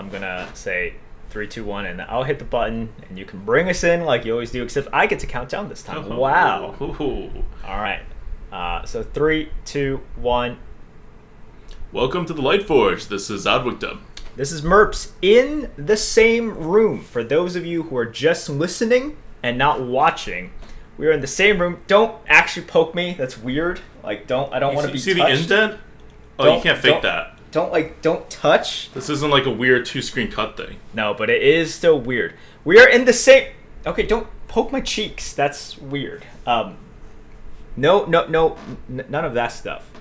I'm gonna say 3, 2, 1, and I'll hit the button, and you can bring us in like you always do. Except I get to count down this time. Wow. All right. So 3, 2, 1. Welcome to the Lightforge. This is Adwictum. This is Merps in the same room. For those of you who are just listening and not watching, we are in the same room. Don't actually poke me. That's weird. Like, I don't want to be touched. You see the indent? Oh, you can't fake that. Don't touch. This isn't like a weird 2-screen cut thing. No, but it is still weird. We are in the same... Okay, don't poke my cheeks. That's weird. No, none of that stuff.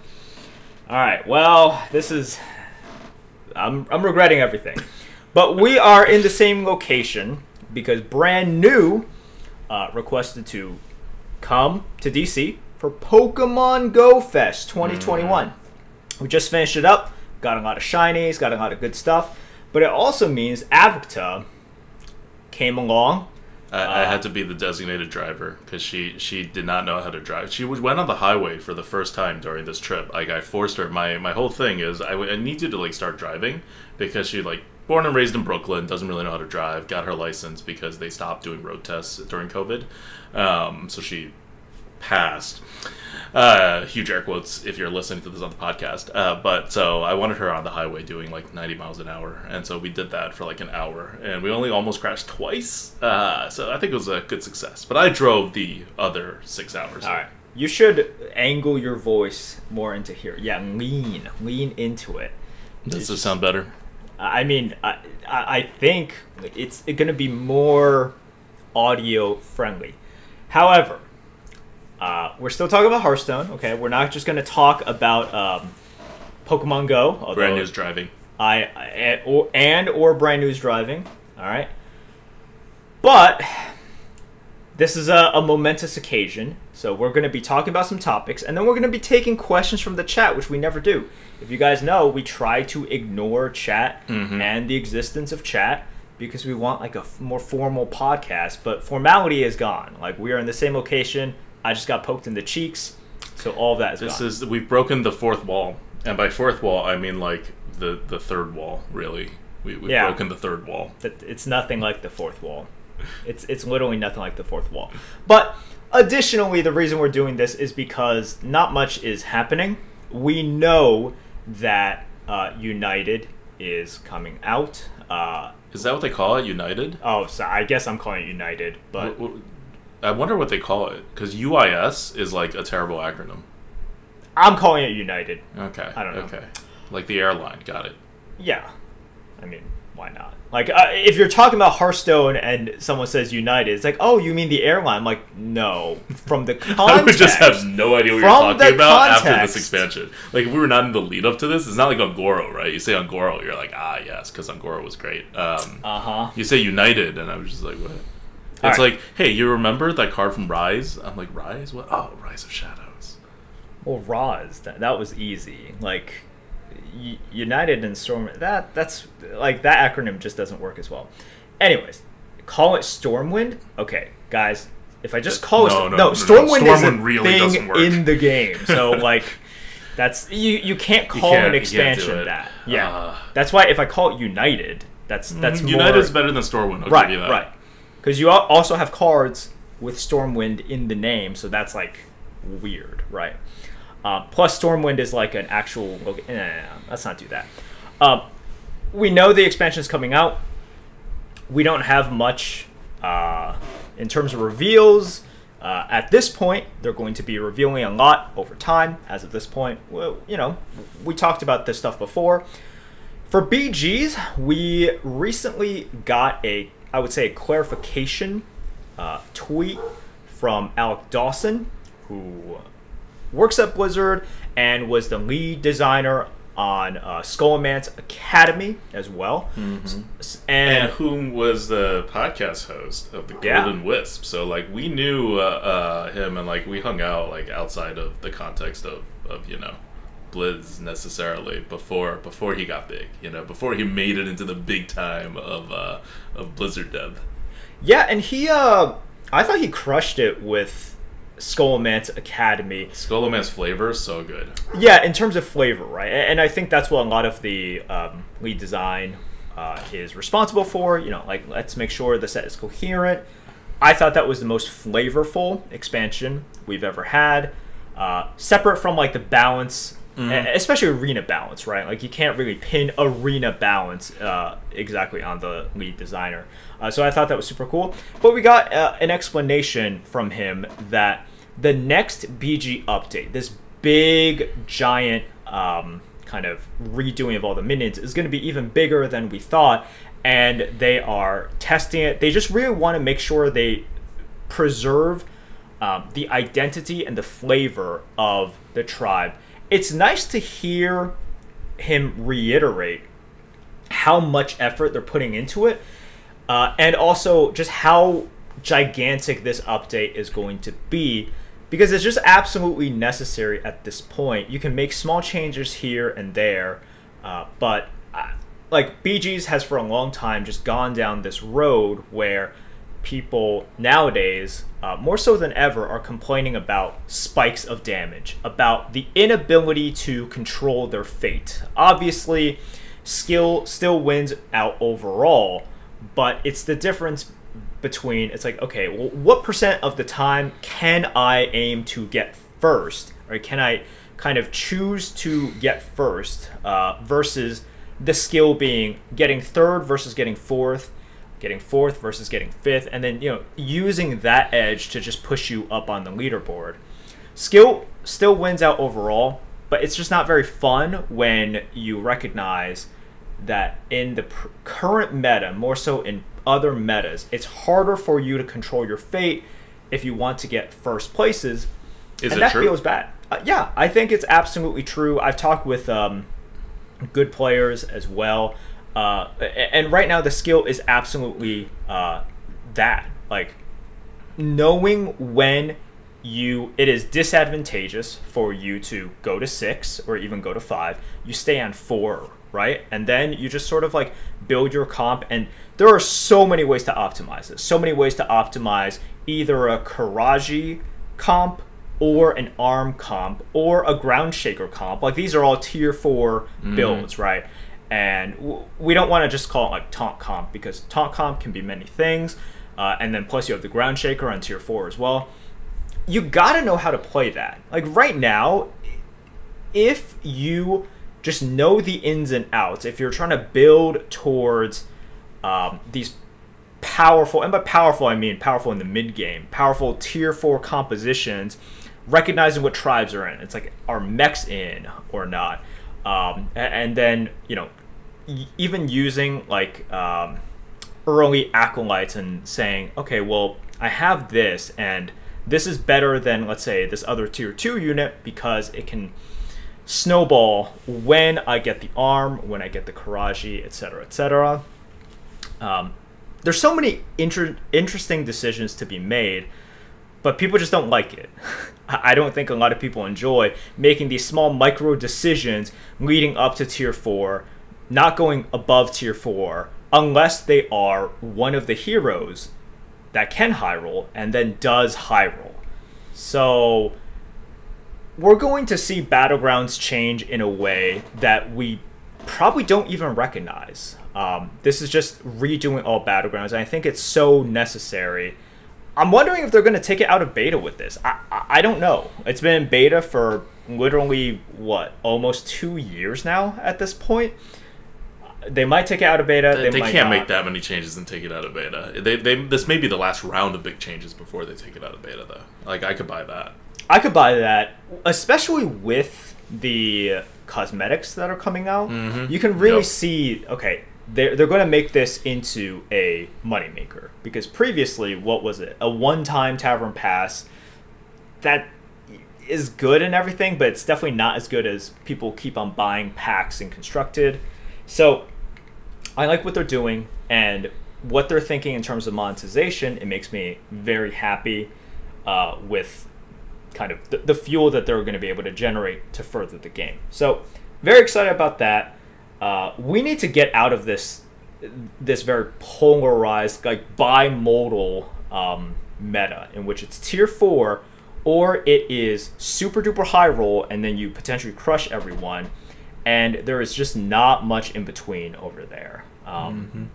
All right, well, this is... I'm regretting everything. But we are in the same location because Brand New requested to come to DC for Pokmon Go Fest 2021. We just finished it up. Got a lot of shinies, got a lot of good stuff. But it also means Avicta came along. I had to be the designated driver because she did not know how to drive. She went on the highway for the first time during this trip. Like, I forced her. My whole thing is I need you to like start driving because she like born and raised in Brooklyn, doesn't really know how to drive. Got her license because they stopped doing road tests during COVID. So she passed. Huge air quotes if you're listening to this on the podcast. But so I wanted her on the highway doing like 90 miles an hour. And so we did that for like an hour. And we only almost crashed twice. So I think it was a good success. But I drove the other 6 hours. All right. You should angle your voice more into here. Yeah, lean into it. Does this sound better? I mean, I think it's going to be more audio friendly. However... we're still talking about Hearthstone, okay? We're not just going to talk about Pokemon Go. Brand New's driving. Or Brand New's driving, all right? But this is a momentous occasion, so we're going to be talking about some topics, and then we're going to be taking questions from the chat, which we never do. If you guys know, we try to ignore chat and the existence of chat because we want like a more formal podcast, but formality is gone. Like, we are in the same location. I just got poked in the cheeks, so all of that is gone. We've broken the fourth wall, and by fourth wall I mean like the third wall. Really, we've broken the third wall. It's nothing like the fourth wall. It's literally nothing like the fourth wall. But additionally, the reason we're doing this is because not much is happening. We know that United is coming out. Is that what they call it, United? Oh, so I guess I'm calling it United, but. I wonder what they call it, because UIS is like a terrible acronym. I'm calling it United. Okay. I don't know. Okay. Like the airline. Got it. Yeah. I mean, why not? Like, if you're talking about Hearthstone and someone says United, it's like, oh, you mean the airline? I'm like, no. From the context. I would just have no idea what you're talking about after this expansion. Like, if we were not in the lead up to this, it's not like Ongoro, right? You say Ongoro, you're like, ah, yes, because Ongoro was great. You say United, and I was just like, what? It's like, hey, you remember that card from Rise? I'm like, Rise? What? Oh, Rise of Shadows. Well, Rise, that was easy. Like, United and Storm, that's like, that acronym just doesn't work as well. Anyways, call it Stormwind? Okay, guys, if I just call it... Stormwind is a really thing in the game. So, like, that's... You can't call an expansion that. Yeah. That's why if I call it United, that's more... United's better than Stormwind, I'll give you that. Right. Because you also have cards with Stormwind in the name, so that's, like, weird, right? Plus, Stormwind is, like, an actual... Okay, no, let's not do that. We know the expansion is coming out. We don't have much in terms of reveals. At this point, they're going to be revealing a lot over time. As of this point, well, you know, we talked about this stuff before. For BGs, we recently got I would say a clarification tweet from Alec Dawson, who works at Blizzard and was the lead designer on Skullman's Academy as well. And whom was the podcast host of the Golden Wisp. So, like, we knew him, and, like, we hung out, like, outside of the context of you know, Blizz necessarily before he got big, you know, before he made it into the big time of Blizzard dev. Yeah, and he I thought he crushed it with Skullman's Academy. Skullman's flavor is so good. Yeah, in terms of flavor, right? And I think that's what a lot of the lead design is responsible for. You know, like, let's make sure the set is coherent. I thought that was the most flavorful expansion we've ever had. Separate from, like, the balance, especially arena balance, right? Like, you can't really pin arena balance exactly on the lead designer. So I thought that was super cool. But we got an explanation from him that the next BG update, this big, giant kind of redoing of all the minions, is going to be even bigger than we thought. And they are testing it. They just really want to make sure they preserve the identity and the flavor of the tribe. It's nice to hear him reiterate how much effort they're putting into it, and also just how gigantic this update is going to be, because it's just absolutely necessary at this point. You can make small changes here and there, but like, BG's has for a long time just gone down this road where people nowadays, more so than ever, are complaining about spikes of damage, about the inability to control their fate. Obviously, skill still wins out overall, but it's the difference between, it's like, okay, well, what percent of the time can I aim to get first, or can I kind of choose to get first, versus the skill being getting third versus getting fourth versus getting fifth, and then, you know, using that edge to just push you up on the leaderboard. Skill still wins out overall, but it's just not very fun when you recognize that in the current meta, more so in other metas, it's harder for you to control your fate if you want to get first places. Is and it that true? feels bad. Yeah, I think it's absolutely true. I've talked with good players as well, and right now the skill is absolutely that, like, knowing when it is disadvantageous for you to go to 6 or even go to 5, you stay on 4, right? And then you just sort of like build your comp, and there are so many ways to optimize this, so many ways to optimize either a Karaji comp or an arm comp, or a ground shaker comp. Like, these are all tier 4 builds, right? And we don't want to just call it like taunt comp, because taunt comp can be many things. And then plus you have the ground shaker on tier 4 as well. You gotta know how to play that. Like, right now, if you just know the ins and outs, if you're trying to build towards these powerful, and by powerful I mean powerful in the mid game, powerful tier 4 compositions, recognizing what tribes are in. It's like, are mechs in or not? And then, you know, even using like early acolytes and saying, okay, well, I have this, and this is better than, let's say, this other tier 2 unit because it can snowball when I get the arm, when I get the Karaji, etc., etc. There's so many interesting decisions to be made, but people just don't like it. I don't think a lot of people enjoy making these small micro decisions leading up to tier 4, not going above tier 4, unless they are one of the heroes that can high roll and then does high roll. So we're going to see Battlegrounds change in a way that we probably don't even recognize. This is just redoing all Battlegrounds, and I think it's so necessary. I'm wondering if they're going to take it out of beta with this. I don't know. It's been in beta for literally, what, almost 2 years now at this point? They might take it out of beta. They might can't not. make that many changes and take it out of beta. This may be the last round of big changes before they take it out of beta, though. Like, I could buy that. I could buy that, especially with the cosmetics that are coming out. You can really see, okay, they're going to make this into a moneymaker. Because previously, what was it? A one-time Tavern Pass that is good and everything, but it's definitely not as good as people keep on buying packs and Constructed. So I like what they're doing, and what they're thinking in terms of monetization. It makes me very happy with kind of the fuel that they're going to be able to generate to further the game. So very excited about that. We need to get out of this very polarized, like, bimodal meta in which it's tier 4 or it is super duper high roll and then you potentially crush everyone, and there is just not much in between over there. And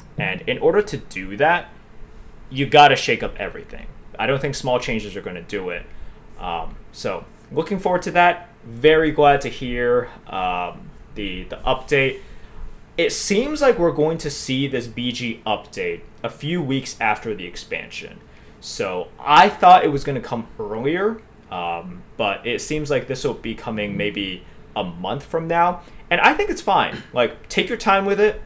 in order to do that, you got to shake up everything. I don't think small changes are going to do it. So looking forward to that. Very glad to hear the update. It seems like we're going to see this BG update a few weeks after the expansion. So I thought it was going to come earlier, but it seems like this will be coming maybe a month from now. And I think it's fine. Like, take your time with it.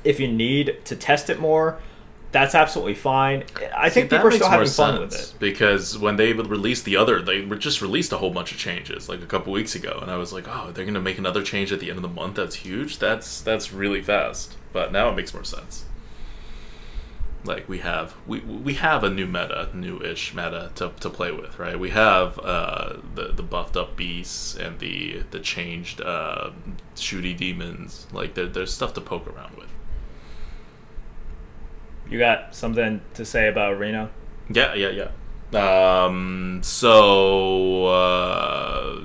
If you need to test it more, that's absolutely fine. I think people are still having fun with it. Because when they released they just released a whole bunch of changes like a couple weeks ago, and I was like, oh, they're going to make another change at the end of the month? That's huge. That's really fast. But now it makes more sense. Like, we have a new-ish meta to play with, right? We have the buffed up beasts and the changed shooty demons. Like, there's stuff to poke around with. You got something to say about Arena? Yeah.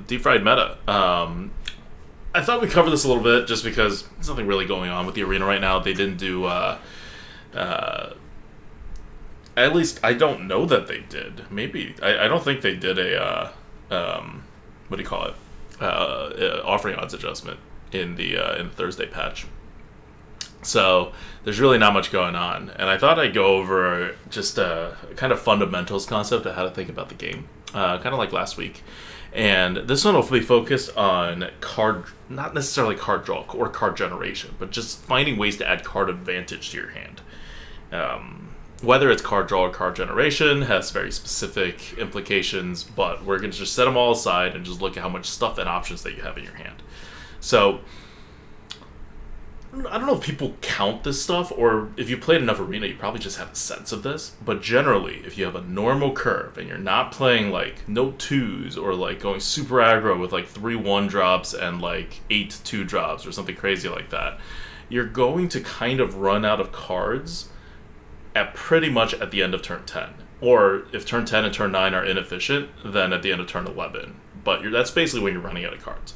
Deep fried meta. I thought we'd cover this a little bit just because there's nothing really going on with the Arena right now. They didn't do at least I don't know that they did. Maybe I don't think they did a what do you call it? Offering odds adjustment in the Thursday patch. So there's really not much going on, and I thought I'd go over just a kind of fundamentals concept of how to think about the game, kind of like last week. And this one will be focused on not necessarily card draw or card generation, but just finding ways to add card advantage to your hand. Whether it's card draw or card generation has very specific implications, but we're going to just set them all aside and just look at how much stuff and options that you have in your hand. So I don't know if people count this stuff, or if you played enough Arena, you probably just have a sense of this. But generally, if you have a normal curve and you're not playing like no 2s or like going super aggro with like 3 1-drops and like 8 2-drops or something crazy like that, you're going to kind of run out of cards at pretty much at the end of turn 10. Or if turn 10 and turn 9 are inefficient, then at the end of turn 11. But that's basically when you're running out of cards.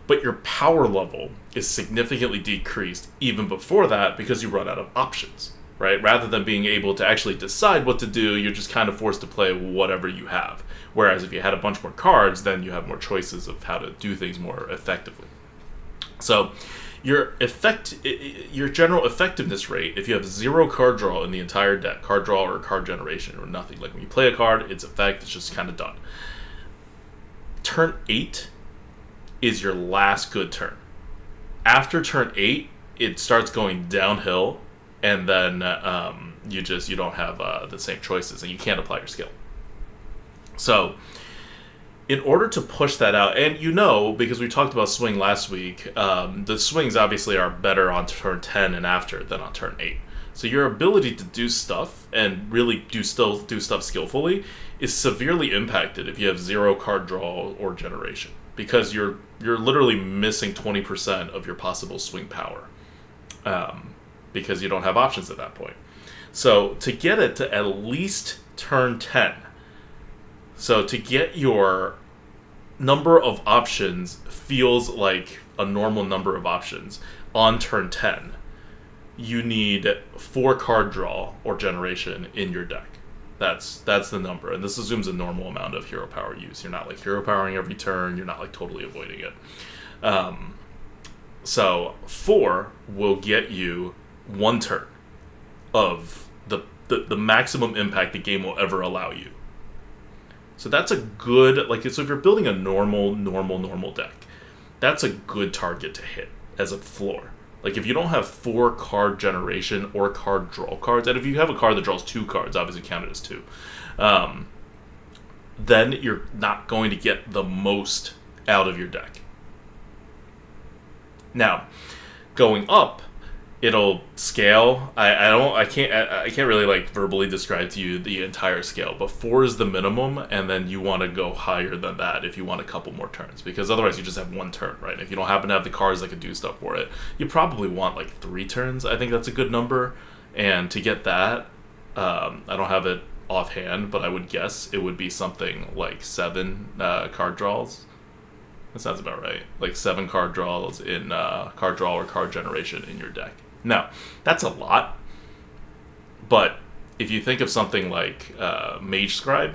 But your power level is significantly decreased even before that because you run out of options, right? Rather than being able to actually decide what to do, you're just kind of forced to play whatever you have. Whereas if you had a bunch more cards, then you have more choices of how to do things more effectively. So your general effectiveness rate, if you have 0 card draw in the entire deck, card draw or card generation or nothing, like when you play a card, its effect is just kind of done. Turn 8 is your last good turn. After turn 8, it starts going downhill, and then you don't have the same choices, and you can't apply your skill. So in order to push that out, and because we talked about swing last week, the swings obviously are better on turn 10 and after than on turn 8. So your ability to do stuff and really do stuff skillfully is severely impacted if you have 0 card draw or generation, because you're literally missing 20% of your possible swing power, because you don't have options at that point. So to get it to at least turn 10, so to get your number of options feels like a normal number of options on turn 10, you need 4 card draw or generation in your deck. That's the number, and this assumes a normal amount of hero power use. You're not like hero powering every turn, you're not like totally avoiding it. So 4 will get you 1 turn of the maximum impact the game will ever allow you. So that's a good, so if you're building a normal deck, that's a good target to hit as a floor. Like, if you don't have 4 card generation or card draw cards, and if you have a card that draws 2 cards, obviously counted as 2, then you're not going to get the most out of your deck. Now, going up, it'll scale. I can't really verbally describe to you the entire scale, but 4 is the minimum, and then you want to go higher than that if you want a couple more turns, because otherwise you just have 1 turn, right? If you don't happen to have the cards that could do stuff for it, you probably want 3 turns. I think that's a good number, and to get that, I don't have it offhand, but I would guess it would be something like 7 card draws. That sounds about right. 7 card draws in card draw or card generation in your deck. Now, that's a lot, but if you think of something like Mage Scribe,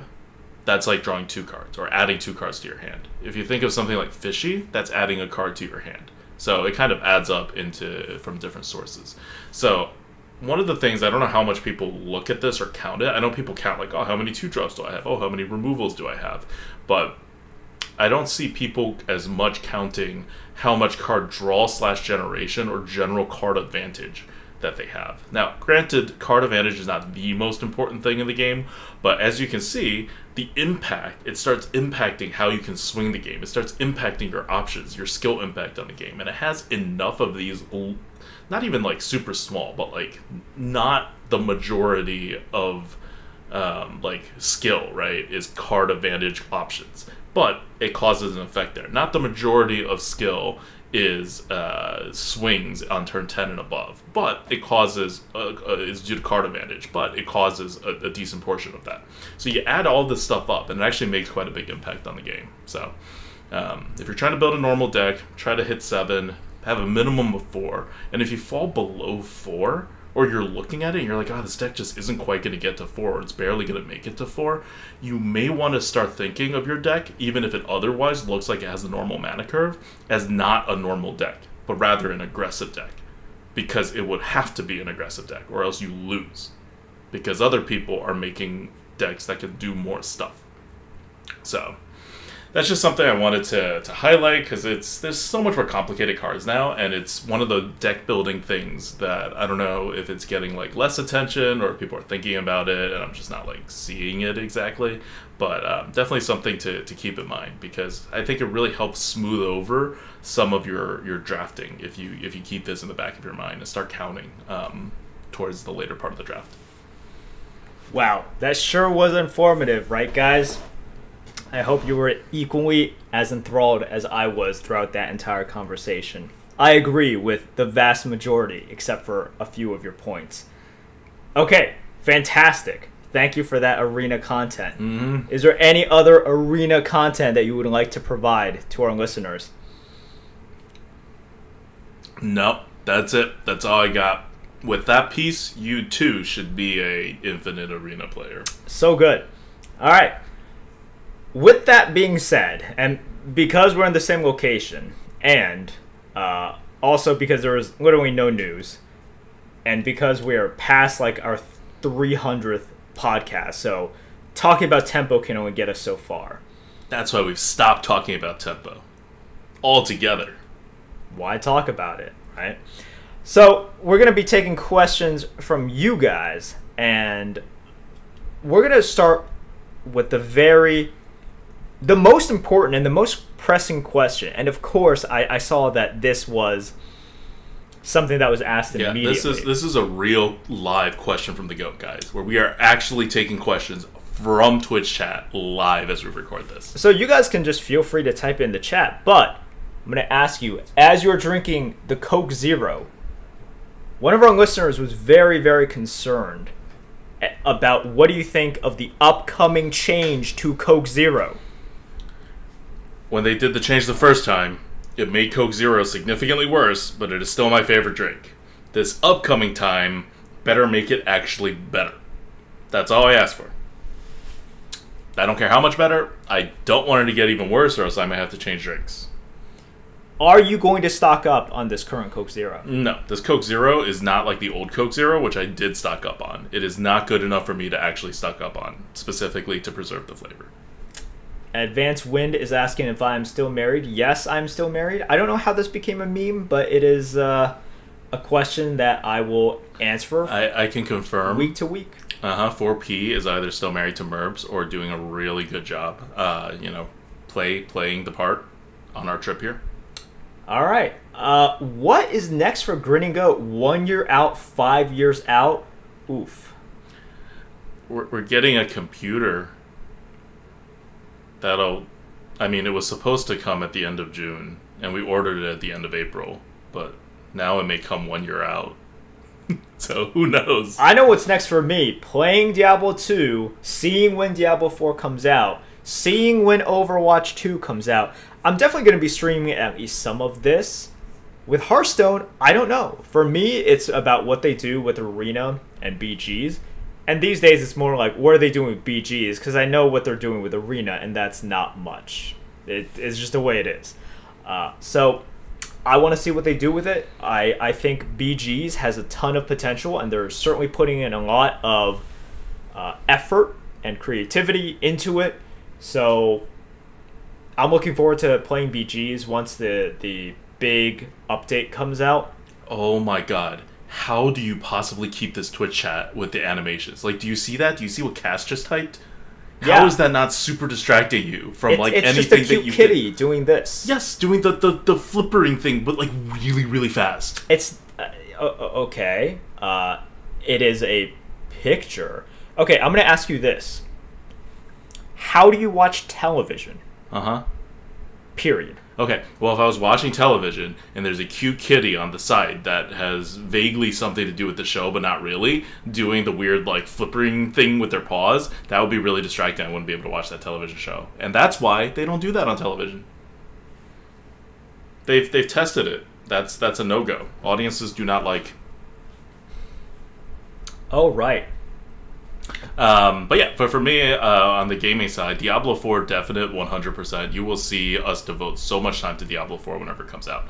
that's like drawing 2 cards or adding 2 cards to your hand. If you think of something like Fishy, that's adding a card to your hand. So it kind of adds up from different sources. So one of the things, I don't know how much people look at this or count it. I know people count like, oh, how many 2-drops do I have? Oh, how many removals do I have? But I don't see people as much counting how much card draw / generation or general card advantage that they have. Now, granted, card advantage is not the most important thing in the game, but as you can see, the impact, it starts impacting how you can swing the game. It starts impacting your options, your skill impact on the game, and it has enough of these, not even like super small, but like not the majority of like skill, right, is card advantage options. But it causes an effect there. Not the majority of skill is swings on turn 10 and above, but it causes is due to card advantage, but it causes a decent portion of that. So you add all this stuff up, and it actually makes quite a big impact on the game. So if you're trying to build a normal deck, try to hit 7, have a minimum of 4, and if you fall below 4, or you're looking at it and you're like, oh, this deck just isn't quite going to get to 4, or it's barely going to make it to 4, you may want to start thinking of your deck, even if it otherwise looks like it has a normal mana curve, as not a normal deck, but rather an aggressive deck. Because it would have to be an aggressive deck, or else you lose. Because other people are making decks that can do more stuff. So that's just something I wanted to highlight, because there's so much more complicated cards now, and it's one of the deck building things that I don't know if it's getting like less attention or if people are thinking about it and I'm just not like seeing it exactly, but definitely something to keep in mind, because I think it really helps smooth over some of your drafting if you keep this in the back of your mind and start counting towards the later part of the draft. Wow, that sure was informative, right, guys? I hope you were equally as enthralled as I was throughout that entire conversation. I agree with the vast majority, except for a few of your points. Okay, fantastic. Thank you for that arena content. Mm-hmm. Is there any other arena content that you would like to provide to our listeners? Nope, that's it. That's all I got. With that piece, you too should be a infinite arena player. So good. All right. With that being said, and because we're in the same location, and also because there is literally no news, and because we are past like our 300th podcast, so talking about tempo can only get us so far. That's why we've stopped talking about tempo altogether. Why talk about it, right? So we're going to be taking questions from you guys, and we're going to start with the most important and the most pressing question. And of course, I saw that this was something that was asked immediately. This is a real live question from the GOAT, guys, where we are actually taking questions from Twitch chat live as we record this. So you guys can just feel free to type in the chat, but I'm going to ask you, as you're drinking the Coke Zero, one of our listeners was very, very concerned about what do you think of the upcoming change to Coke Zero? When they did the change the first time, it made Coke Zero significantly worse, but it is still my favorite drink. This upcoming time better make it actually better. That's all I ask for. I don't care how much better. I don't want it to get even worse, or else I might have to change drinks. Are you going to stock up on this current Coke Zero? No, this Coke Zero is not like the old Coke Zero, which I did stock up on. It is not good enough for me to actually stock up on, specifically to preserve the flavor. Advanced Wind is asking if I'm still married. Yes, I'm still married. I don't know how this became a meme, but it is a question that I will answer. I can confirm. Week to week. 4P is either still married to Merbs or doing a really good job, playing the part on our trip here. All right. What is next for Grin & Goat? 1 year out, 5 years out? Oof. We're getting a computer it was supposed to come at the end of June, and we ordered it at the end of April, but now it may come 1 year out. So who knows? I know what's next for me. Playing Diablo 2, seeing when Diablo 4 comes out, seeing when Overwatch 2 comes out. I'm definitely going to be streaming at least some of this With Hearthstone, I don't know. For me, it's about what they do with Arena and BGs. And these days, it's more like, what are they doing with BGs? Because I know what they're doing with Arena, and that's not much. It's just the way it is. So I want to see what they do with it. I think BGs has a ton of potential, and they're certainly putting in a lot of effort and creativity into it. So I'm looking forward to playing BGs once the big update comes out. Oh my god. How do you possibly keep this Twitch chat with the animations? Like, do you see that? Do you see what Cass just typed? Yeah. How is that not super distracting you from it's anything just a cute that you kitty doing this? Yes, doing the flippering thing, but like really, really fast. It's okay. It is a picture. Okay, I'm gonna ask you this. How do you watch television? Period. Okay, well, if I was watching television and there's a cute kitty on the side that has vaguely something to do with the show, but not really, doing the weird, like, flippering thing with their paws, that would be really distracting. I wouldn't be able to watch that television show. And that's why they don't do that on television. They've tested it. That's a no-go. Audiences do not like. Oh, right. But yeah, for me, on the gaming side, Diablo 4 definite 100%. You will see us devote so much time to Diablo 4 whenever it comes out.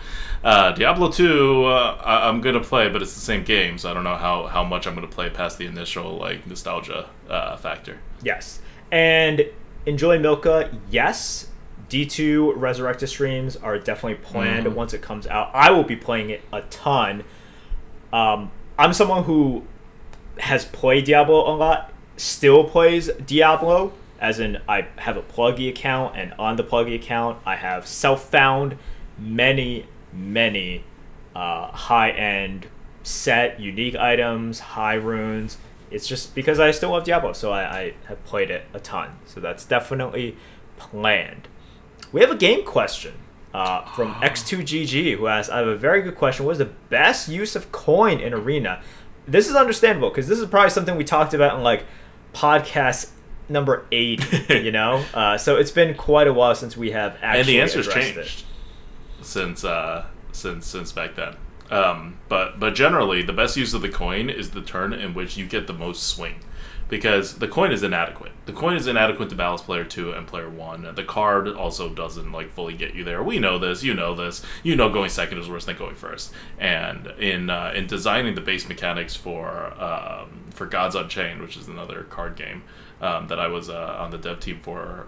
Diablo 2, I'm going to play, but it's the same game, so I don't know how much I'm going to play past the initial like nostalgia factor. Yes. And Enjoy Milka, yes. D2 Resurrected streams are definitely planned once it comes out. I will be playing it a ton. I'm someone who has played Diablo a lot, still plays Diablo, as in I have a Pluggy account, and on the Pluggy account I have self-found many high-end set unique items, high runes. It's just because I still love Diablo, so I have played it a ton. So that's definitely planned. We have a game question from X2GG, who asks, I have a very good question. What is the best use of coin in Arena? This is understandable, because this is probably something we talked about in, like, podcast number 8, you know? So it's been quite a while since we have actually and the answer's addressed changed since back then. But generally, the best use of the coin is the turn in which you get the most swing. Because the coin is inadequate. The coin is inadequate to balance player 2 and player 1. The card also doesn't like fully get you there. We know this. You know this. You know going second is worse than going first. And in designing the base mechanics for Gods Unchained, which is another card game that I was on the dev team for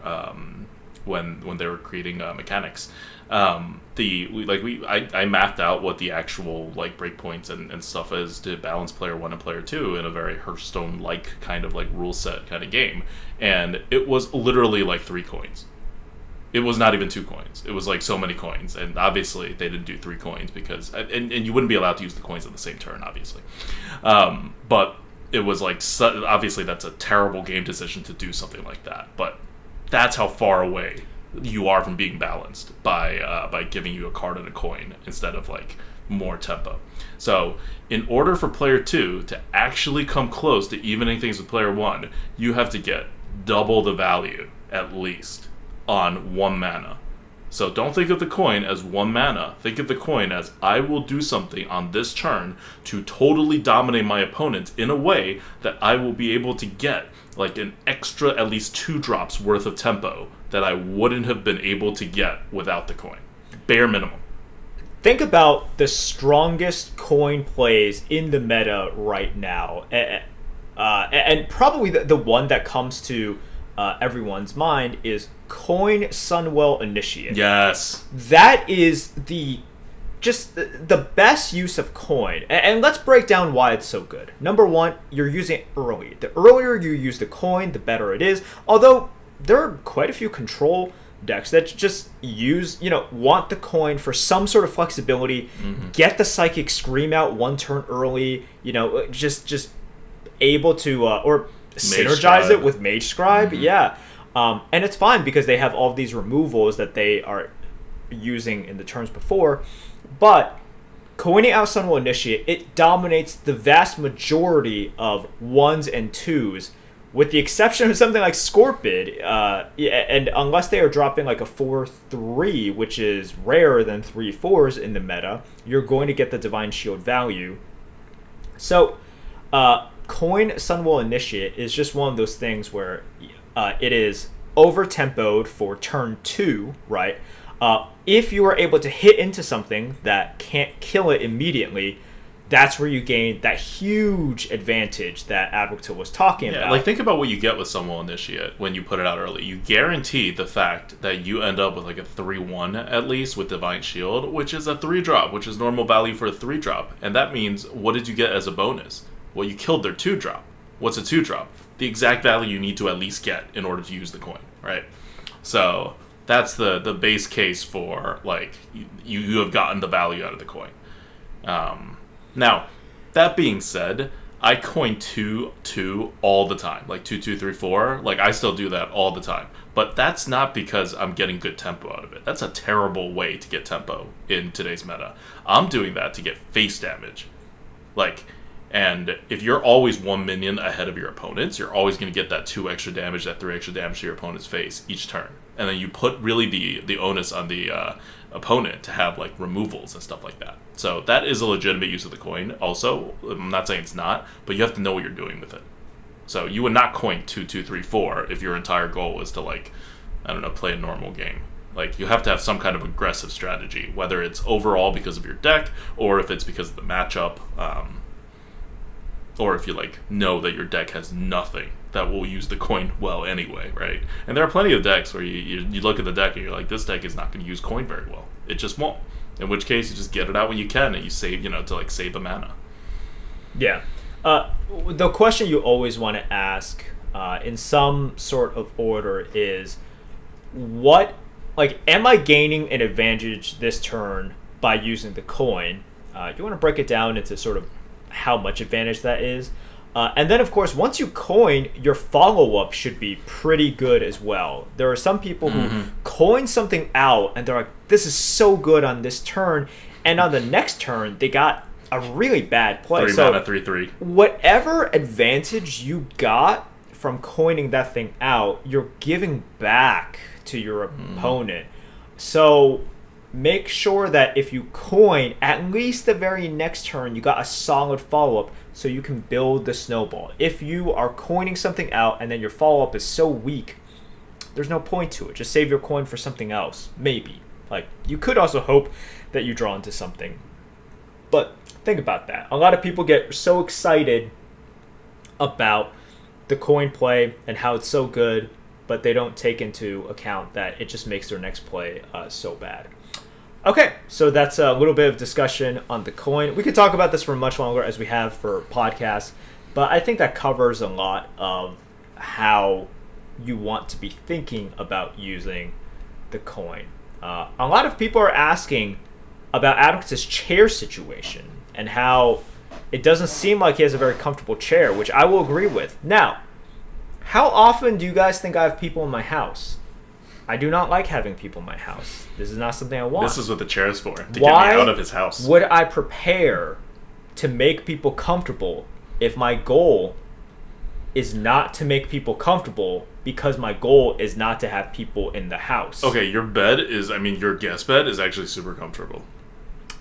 when they were creating mechanics, I mapped out what the actual like breakpoints and stuff is to balance player 1 and player 2 in a very Hearthstone like kind of like rule set kind of game, and it was literally like 3 coins. It was not even 2 coins. It was like so many coins, and obviously they didn't do 3 coins because and you wouldn't be allowed to use the coins at the same turn, obviously. But it was like obviously that's a terrible game decision to do something like that, but that's how far away you are from being balanced by giving you a card and a coin instead of like more tempo. So in order for player 2 to actually come close to evening things with player 1, you have to get double the value at least on 1 mana. So don't think of the coin as 1 mana. Think of the coin as I will do something on this turn to totally dominate my opponent in a way that I will be able to get like an extra at least 2 drops worth of tempo that I wouldn't have been able to get without the coin. Bare minimum. Think about the strongest coin plays in the meta right now. And probably the one that comes to everyone's mind is Coin Sunwell Initiate. Yes. That is the best use of coin. And let's break down why it's so good. Number one, you're using it early. The earlier you use the coin, the better it is. Although there are quite a few control decks that just want the coin for some sort of flexibility, get the Psychic Scream out 1 turn early, just able to, or synergize it with Mage Scribe, yeah. And it's fine because they have all of these removals that they are using in the turns before, but coining out Sunwell Initiate, it dominates the vast majority of 1s and 2s with the exception of something like Scorpid, and unless they are dropping like a 4/3, which is rarer than 3/4s in the meta, you're going to get the Divine Shield value. So, Coin Sunwell Initiate is just one of those things where it is over-tempoed for turn 2, right? If you are able to hit into something that can't kill it immediately, that's where you gain that huge advantage that Advocate was talking about. Like, think about what you get with Sunwell Initiate when you put it out early. You guarantee the fact that you end up with like a 3/1 at least with Divine Shield, which is a 3-drop, which is normal value for a 3-drop. And that means, what did you get as a bonus? Well, you killed their 2-drop. What's a 2-drop? The exact value you need to at least get in order to use the coin, right? So that's the base case for, like, you have gotten the value out of the coin. Now, that being said, I coin 2/2 all the time. Like 2/2/3/4. Like, I still do that all the time. But that's not because I'm getting good tempo out of it. That's a terrible way to get tempo in today's meta. I'm doing that to get face damage. Like, and if you're always 1 minion ahead of your opponents, you're always going to get that 2 extra damage, that 3 extra damage to your opponent's face each turn. And then you put really the onus on the opponent to have, like, removals and stuff like that. So that is a legitimate use of the coin. Also, I'm not saying it's not, but you have to know what you're doing with it. So you would not coin 2/2/3/4 if your entire goal is to, like, I don't know, play a normal game. Like, you have to have some kind of aggressive strategy, whether it's overall because of your deck, or if it's because of the matchup, or if you, like, know that your deck has nothing that will use the coin well anyway, right? And there are plenty of decks where you look at the deck and you're like, this deck is not going to use coin very well. It just won't. In which case, you just get it out when you can, and you save, to, like, save a mana. Yeah. The question you always want to ask, in some sort of order, is am I gaining an advantage this turn by using the coin? You want to break it down into sort of how much advantage that is. And then, of course, once you coin, your follow-up should be pretty good as well. There are some people who coin something out, and they're like, this is so good on this turn, and on the next turn, they got a really bad play. 3 mana, 3/3. Whatever advantage you got from coining that thing out, you're giving back to your opponent. So make sure that if you coin, at least the very next turn, you got a solid follow-up so you can build the snowball. If you are coining something out and then your follow-up is so weak, there's no point to it. Just save your coin for something else, maybe. Like, you could also hope that you draw into something. But think about that. A lot of people get so excited about the coin play and how it's so good, but they don't take into account that it just makes their next play so bad. Okay, so that's a little bit of discussion on the coin. We could talk about this for much longer as we have for podcasts, but I think that covers a lot of how you want to be thinking about using the coin. A lot of people are asking about Advocate's chair situation and how it doesn't seem like he has a very comfortable chair, which I will agree with. Now, how often do you guys think I have people in my house? I do not like having people in my house. This is not something I want. This is what the chair is for, to get Why me out of his house. Would I prepare to make people comfortable if my goal is not to make people comfortable because my goal is not to have people in the house? Okay, your guest bed is actually super comfortable.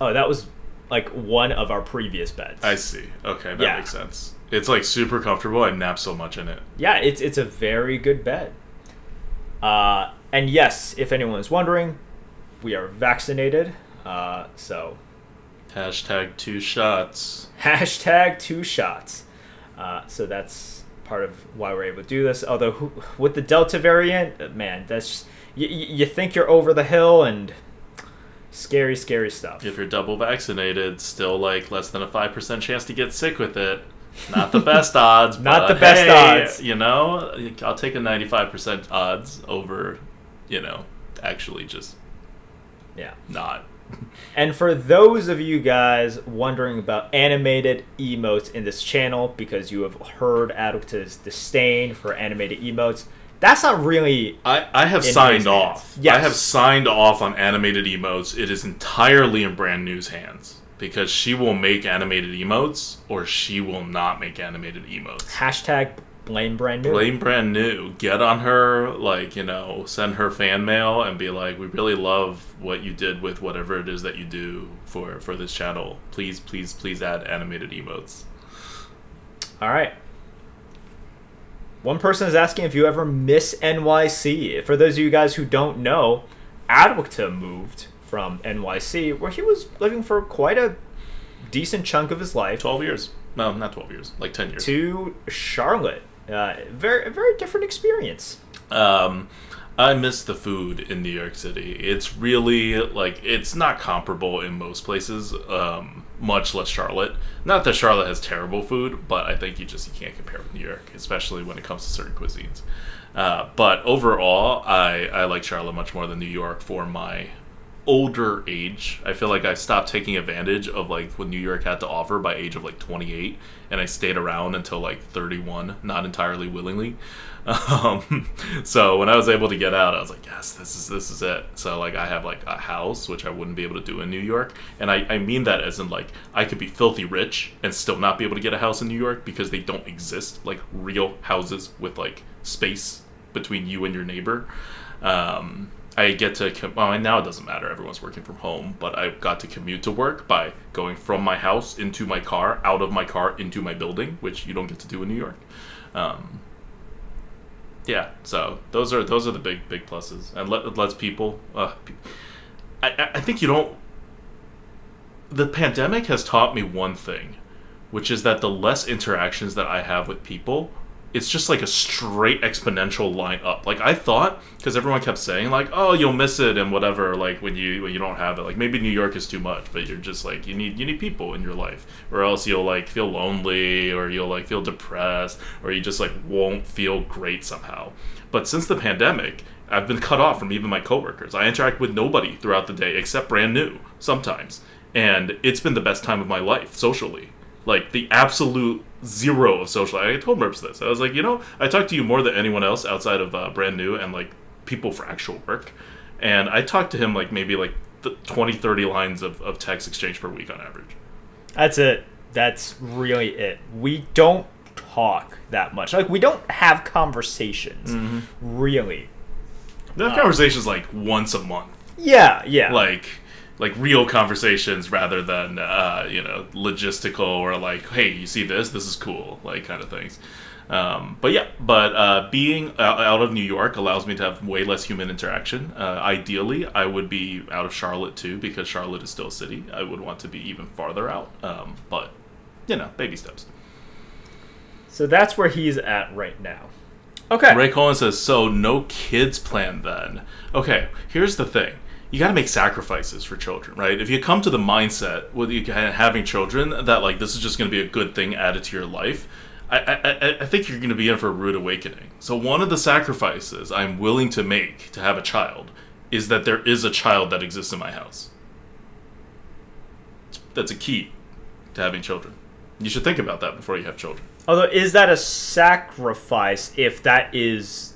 Oh, that was like one of our previous beds. I see. Okay, that makes sense. It's like super comfortable. I nap so much in it. Yeah, it's a very good bed. And yes, if anyone is wondering, we are vaccinated. So Hashtag 2 shots. Hashtag 2 shots. So that's part of why we're able to do this. Although with the Delta variant, man, that's just, you think you're over the hill, and scary, scary stuff. If you're double vaccinated, still like less than a 5% chance to get sick with it. Not the best odds. Not but the best odds. I'll take a 95% odds over, actually just not. And for those of you guys wondering about animated emotes in this channel, because you have heard Advocate's disdain for animated emotes, that's not really... I have signed off. Yes. I have signed off on animated emotes. It is entirely in Brand New's hands. Because she will make animated emotes, or she will not make animated emotes. Hashtag Blame brand new. Blame brand new. Get on her, like, you know, send her fan mail and be like, we really love what you did with whatever it is that you do for this channel. Please, please, please add animated emotes. All right. One person is asking if you ever miss NYC. For those of you guys who don't know, Adwicta moved from NYC, where he was living for quite a decent chunk of his life. 12 years. No, not 12 years. Like 10 years. To Charlotte. Very different experience. I miss the food in New York City. It's really, like, it's not comparable in most places, much less Charlotte. Not that Charlotte has terrible food, but I think you can't compare with New York, especially when it comes to certain cuisines. But overall, I like Charlotte much more than New York for my older age. I feel like I stopped taking advantage of like what New York had to offer by age of like 28, and I stayed around until like 31, not entirely willingly. So when I was able to get out, I was like, yes, this is it. So like I have like a house, which I wouldn't be able to do in New York, and I mean that as in like I could be filthy rich and still not be able to get a house in New York because they don't exist, like real houses with like space between you and your neighbor. I get to, well, now it doesn't matter, everyone's working from home, but I got to commute to work by going from my house into my car, out of my car into my building, which you don't get to do in New York. Yeah, so those are the big pluses, and lets people. I think you don't. The pandemic has taught me one thing, which is that the less interactions that I have with people, it's just like a straight exponential line up. Like I thought, because everyone kept saying like, oh, you'll miss it and whatever, like when you don't have it. Like maybe New York is too much, but you're just like you need people in your life, or else you'll like feel lonely, or you'll like feel depressed, or you just like won't feel great somehow. But since the pandemic, I've been cut off from even my coworkers. I interact with nobody throughout the day except brand new sometimes, and it's been the best time of my life socially. Like the absolute zero of social. I told Merps this. I was like, I talk to you more than anyone else outside of brand new and like people for actual work. And I talk to him like maybe like 20, 30 lines of text exchange per week on average. That's it. That's really it. We don't talk that much. Like we don't have conversations, really. We have conversations like once a month. Yeah. Like real conversations rather than logistical or like, hey, you see this is cool, like kind of things. But being out of New York allows me to have way less human interaction. Ideally, I would be out of Charlotte too, because Charlotte is still a city. I would want to be even farther out, but baby steps. So that's where he's at right now. Okay. Ray Cohen says, so no kids plan then. Okay, here's the thing. You got to make sacrifices for children, right? If you come to the mindset with you having children that like this is just going to be a good thing added to your life, I think you're going to be in for a rude awakening. So one of the sacrifices I'm willing to make to have a child is that there is a child that exists in my house. That's a key to having children. You should think about that before you have children. Although, is that a sacrifice if that is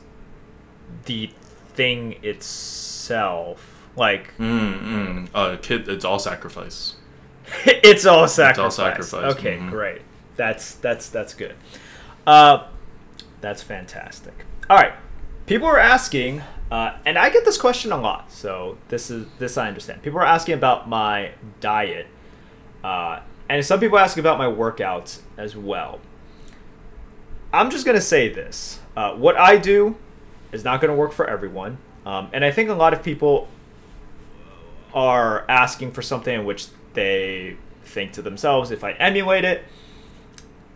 the thing itself? Like, kid, it's all sacrifice. It's all sacrifice. It's all sacrifice. Okay, great. That's good. That's fantastic. All right, people are asking, and I get this question a lot. So this I understand. People are asking about my diet, and some people ask about my workouts as well. I'm just gonna say this: what I do is not gonna work for everyone, and I think a lot of people are asking for something in which they think to themselves, if I emulate it,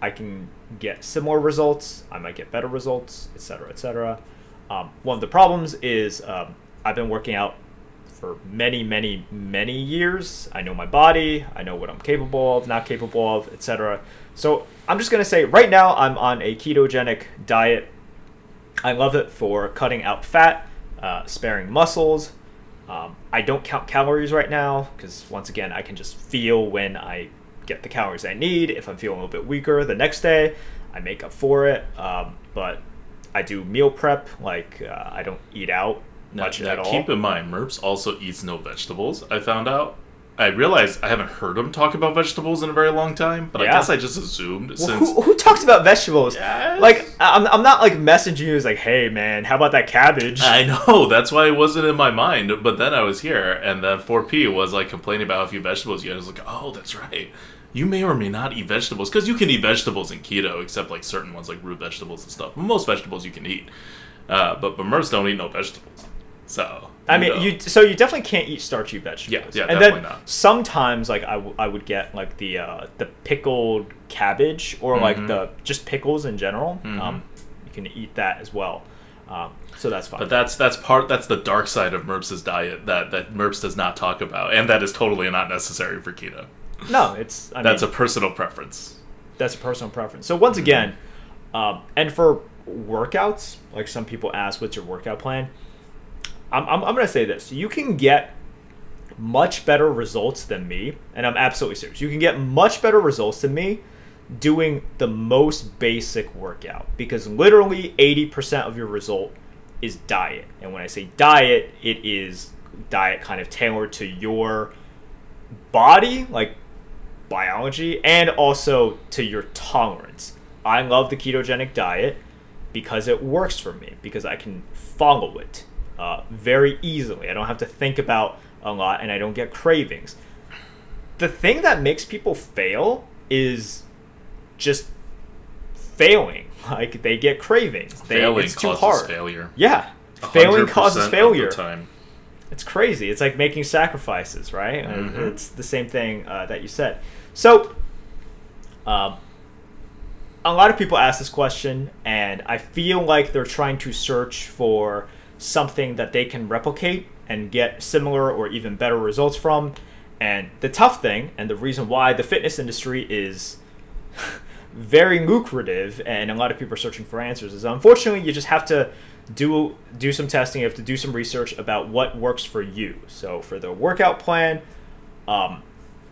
I can get similar results, I might get better results, etc., etc. One of the problems is I've been working out for many, many, many years. I know my body, I know what I'm capable of, not capable of, etc. So I'm just going to say right now I'm on a ketogenic diet. I love it for cutting out fat, sparing muscles. I don't count calories right now because, once again, I can just feel when I get the calories I need. If I'm feeling a little bit weaker the next day, I make up for it. But I do meal prep. Like, I don't eat out much at all. Keep in mind, Merps also eats no vegetables, I found out. I realized I haven't heard him talk about vegetables in a very long time, but I guess I just assumed since who talks about vegetables? Yeah. Like I'm not like messaging you as like, hey man, how about that cabbage? I know, that's why it wasn't in my mind. But then I was here, and then 4P was like complaining about how few vegetables you had. I was like, oh, that's right. You may or may not eat vegetables, because you can eat vegetables in keto, except like certain ones like root vegetables and stuff. Most vegetables you can eat, but mercs don't eat no vegetables. So I mean, you definitely can't eat starchy vegetables. Yeah, and definitely then not. Sometimes like I would get like the pickled cabbage or like the just pickles in general. You can eat that as well. So that's fine. But that's the dark side of Merps' diet that Merps does not talk about, and that is totally not necessary for keto. No, that's a personal preference. That's a personal preference. So once again, and for workouts, like some people ask, what's your workout plan? I'm going to say this. You can get much better results than me, and I'm absolutely serious. You can get much better results than me doing the most basic workout, because literally 80% of your result is diet. And when I say diet, it is diet kind of tailored to your body, like biology, and also to your tolerance. I love the ketogenic diet because it works for me, because I can follow it very easily. I don't have to think about a lot, and I don't get cravings. The thing that makes people fail is just failing. Like, they get cravings. It's too hard. Failure. Yeah, failing causes failure. Of the time. It's crazy. It's like making sacrifices, right? It's the same thing that you said. So, a lot of people ask this question, and I feel like they're trying to search for something that they can replicate and get similar or even better results from. And the tough thing, and the reason why the fitness industry is very lucrative and a lot of people are searching for answers, is unfortunately you just have to do some testing. You have to do some research about what works for you. So for the workout plan,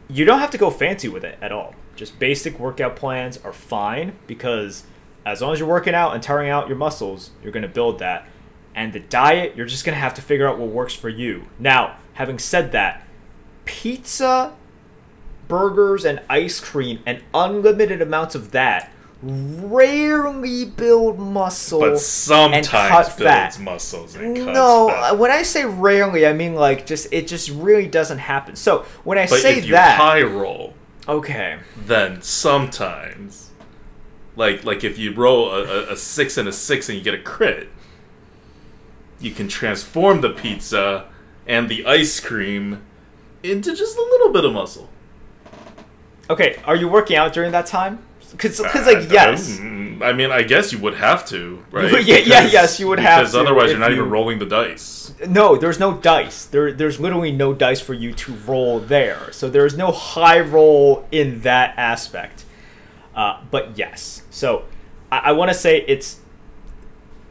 you don't have to go fancy with it at all. Just basic workout plans are fine, because as long as you're working out and tiring out your muscles, you're going to build that. And the diet, you're just going to have to figure out what works for you. Now, having said that, pizza, burgers, and ice cream, and unlimited amounts of that rarely build muscle, but sometimes and cut builds fat. muscles and cuts No, fat. when I say rarely, I mean like it just really doesn't happen. So when I But say if you that, high roll, okay, then sometimes, like if you roll a 6 and a 6 and you get a crit, you can transform the pizza and the ice cream into just a little bit of muscle. okay, are you working out during that time? Because like, yes. I mean, I guess you would have to, right? Yes, you would have to. Because otherwise you're not even rolling the dice. No, there's no dice. There's literally no dice for you to roll there. So there's no high roll in that aspect. But yes. So I want to say it's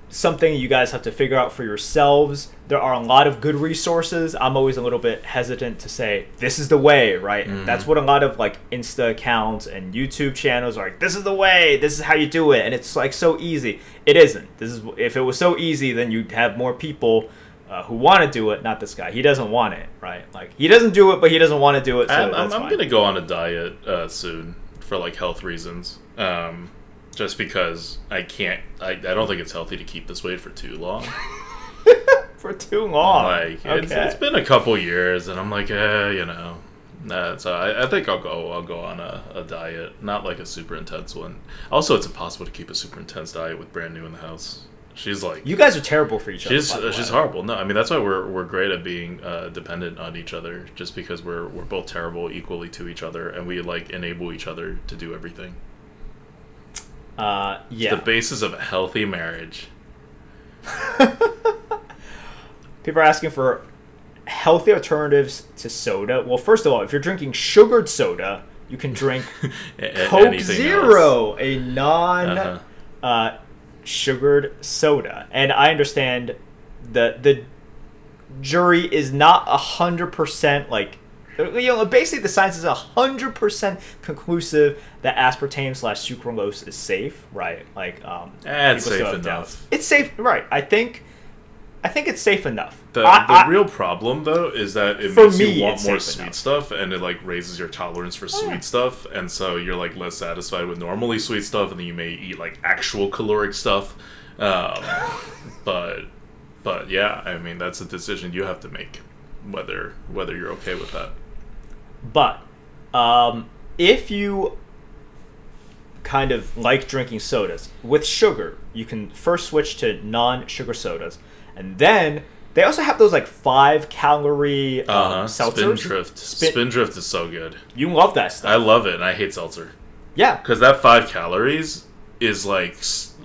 something you guys have to figure out for yourselves. There are a lot of good resources. I'm always a little bit hesitant to say this is the way, right? And that's what a lot of like Insta accounts and YouTube channels are like, this is the way, this is how you do it, and it's like so easy. It isn't. If it was so easy, then you'd have more people who want to do it. Not this guy. He doesn't want it, right? Like, he doesn't do it, but he doesn't want to do it. So I'm gonna go on a diet soon for like health reasons. Just because I don't think it's healthy to keep this weight for too long. For too long. Like, it's been a couple years, and I'm like, you know. So I think I'll go on a diet, not like a super intense one. Also, it's impossible to keep a super intense diet with brand new in the house. She's like, you guys are terrible for each other. She's horrible. No, I mean that's why we're great at being dependent on each other, just because we're both terrible equally to each other, and we like enable each other to do everything. Yeah. It's the basis of a healthy marriage. People are asking for healthy alternatives to soda. Well, first of all, if you're drinking sugared soda, you can drink Coke Zero, else. A non sugared soda. And I understand the jury is not 100% like, you know, basically the science is 100% conclusive that aspartame/sucralose is safe, right? Like, it's safe enough. It's safe, right? I think I think it's safe enough. The real problem, though, is that it makes you want more sweet stuff, and it like raises your tolerance for sweet stuff, and so you're like less satisfied with normally sweet stuff, and then you may eat like actual caloric stuff. But yeah, I mean that's a decision you have to make, whether you're okay with that. But if you kind of like drinking sodas with sugar, you can first switch to non-sugar sodas, and then they also have those like 5-calorie seltzers. Spindrift is so good. You love that stuff. I love it, and I hate seltzer. Yeah, because that 5 calories is like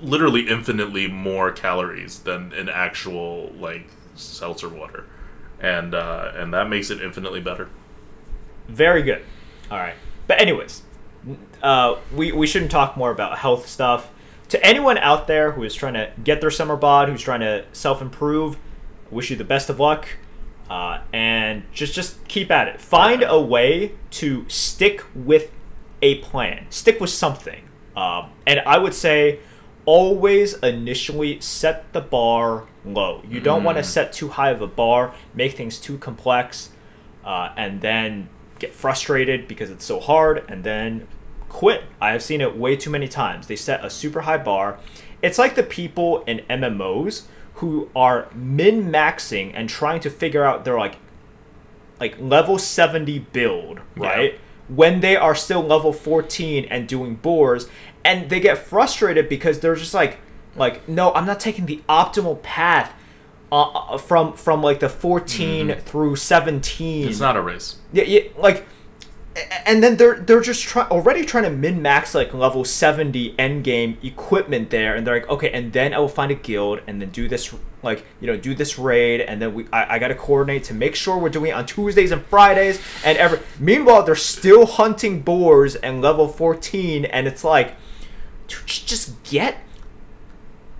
literally infinitely more calories than an actual like seltzer water, and that makes it infinitely better. Very good. All right, but anyways, we shouldn't talk more about health stuff. To anyone out there who is trying to get their summer bod, who's trying to self-improve, wish you the best of luck, and just keep at it. Find a way to stick with a plan. Stick with something, and I would say always initially set the bar low. You don't want to set too high of a bar, make things too complex, and then get frustrated because it's so hard, and then quit. I have seen it way too many times. They set a super high bar. It's like the people in MMOs who are min-maxing and trying to figure out their like level 70 build, right? Yeah. When they are still level 14 and doing boars, and they get frustrated because they're just like no, I'm not taking the optimal path from like the 14 through 17. It's not a race. Yeah, like, and then they're just already trying to min-max like level 70 endgame equipment there, and they're like, okay, and then I will find a guild and then do this, like, do this raid, and then I got to coordinate to make sure we're doing it on Tuesdays and Fridays, and meanwhile they're still hunting boars and level 14, and it's like, just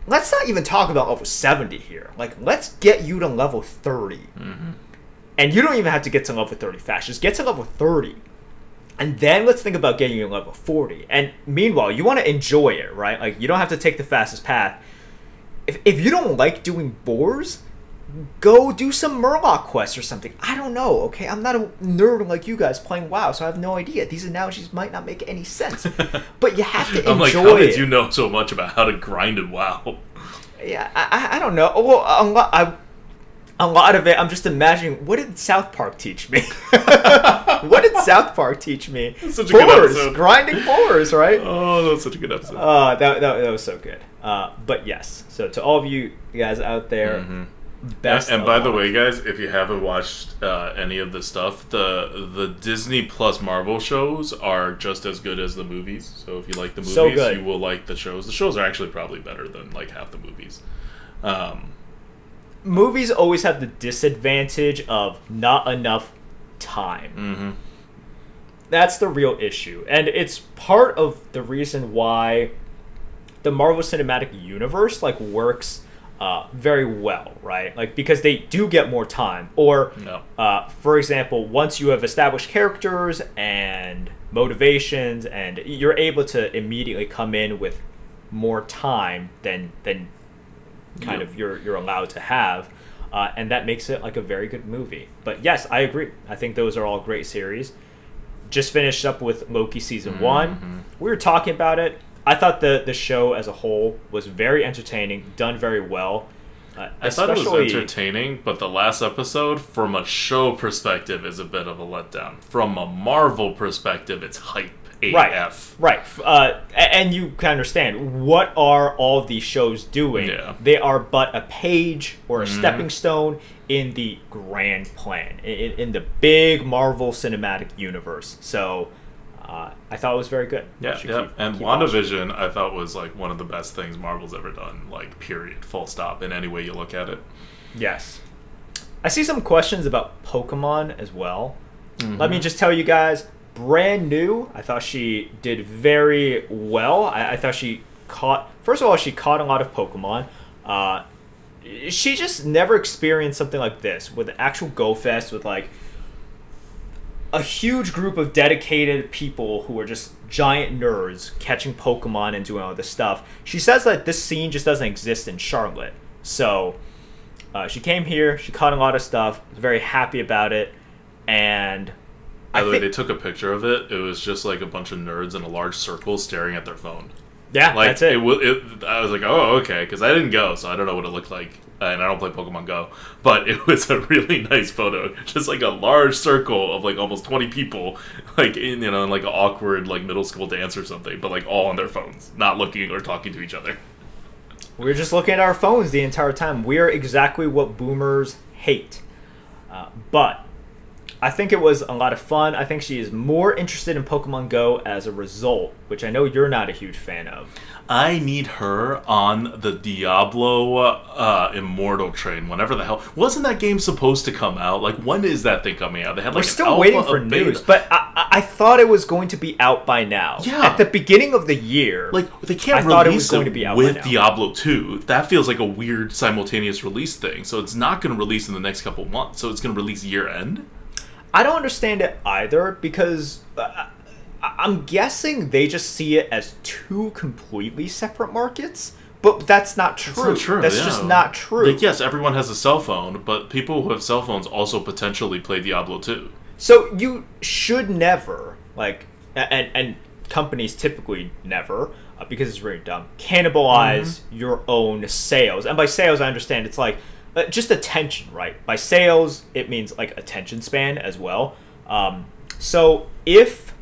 let's not even talk about level 70 here. Like, let's get you to level 30. And you don't even have to get to level 30 fast. Just get to level 30. And then let's think about getting you to level 40. And meanwhile, you want to enjoy it, right? Like, you don't have to take the fastest path. If you don't like doing boars, go do some Murloc quests or something. I don't know, okay? I'm not a nerd like you guys playing WoW, so I have no idea. These analogies might not make any sense. But you have to enjoy it. I'm like, how did you know so much about how to grind in WoW? Yeah, I don't know. Well, a lot of it, I'm just imagining, what did South Park teach me? What did South Park teach me? That's such a good episode. Grinding boars, right? Oh, that was such a good episode. That was so good. But yes, so to all of you guys out there, best. And by the way, guys, if you haven't watched any of the stuff, the Disney Plus Marvel shows are just as good as the movies. So if you like the movies, you will like the shows. The shows are actually probably better than like half the movies. Movies always have the disadvantage of not enough time. That's the real issue, and it's part of the reason why the Marvel Cinematic Universe like works very well, right? Like, because they do get more time, or for example, once you have established characters and motivations, and you're able to immediately come in with more time than kind of you're allowed to have, and that makes it like a very good movie. But yes, I agree. I think those are all great series. Just finished up with Loki season 1. We were talking about it. I thought the show as a whole was very entertaining, done very well. I thought it was entertaining, but the last episode, from a show perspective, is a bit of a letdown. From a Marvel perspective, it's hype. AF. Right. And you can understand, what are all these shows doing? Yeah. They are but a page or a stepping stone in the grand plan, in the big Marvel Cinematic Universe. So I thought it was very good. Yeah. And WandaVision, I thought, was like one of the best things Marvel's ever done, like, period, full stop, in any way you look at it. Yes. I see some questions about Pokemon as well. Let me just tell you guys, brand new, I thought she did very well. I thought she caught a lot of Pokemon. She just never experienced something like this, with an actual Go Fest, with like a huge group of dedicated people who are just giant nerds catching Pokemon and doing all this stuff. She says that this scene just doesn't exist in Charlotte. So She came here. She caught a lot of stuff. Was very happy about it, and by the way, they took a picture of it. It was just like a bunch of nerds in a large circle staring at their phone. Yeah, like, that's it. I was like, oh, okay, because I didn't go, so I don't know what it looked like, and I don't play Pokemon Go. But it was a really nice photo, just like a large circle of like almost 20 people, like in like an awkward like middle school dance or something, but like all on their phones, not looking or talking to each other. We're just looking at our phones the entire time. We're exactly what boomers hate, but I think it was a lot of fun. I think she is more interested in Pokemon Go as a result, which I know you're not a huge fan of. I need her on the Diablo Immortal train, whenever the hell. Wasn't that game supposed to come out? Like, when is that thing coming out? They had like We're still waiting for news, but I thought it was going to be out by now. Yeah. At the beginning of the year. Like, they can't release it with Diablo 2. That feels like a weird simultaneous release thing. So it's not going to release in the next couple months. So it's going to release year end? I don't understand it either, because I'm guessing they just see it as two completely separate markets, but that's not true. That's not true. That's just not true. Like, yes, everyone has a cell phone, but people who have cell phones also potentially play Diablo 2. So you should never, like, and companies typically never, because it's very dumb, cannibalize your own sales. And by sales, I understand it's like, just attention, right? By sales, it means like attention span as well. So if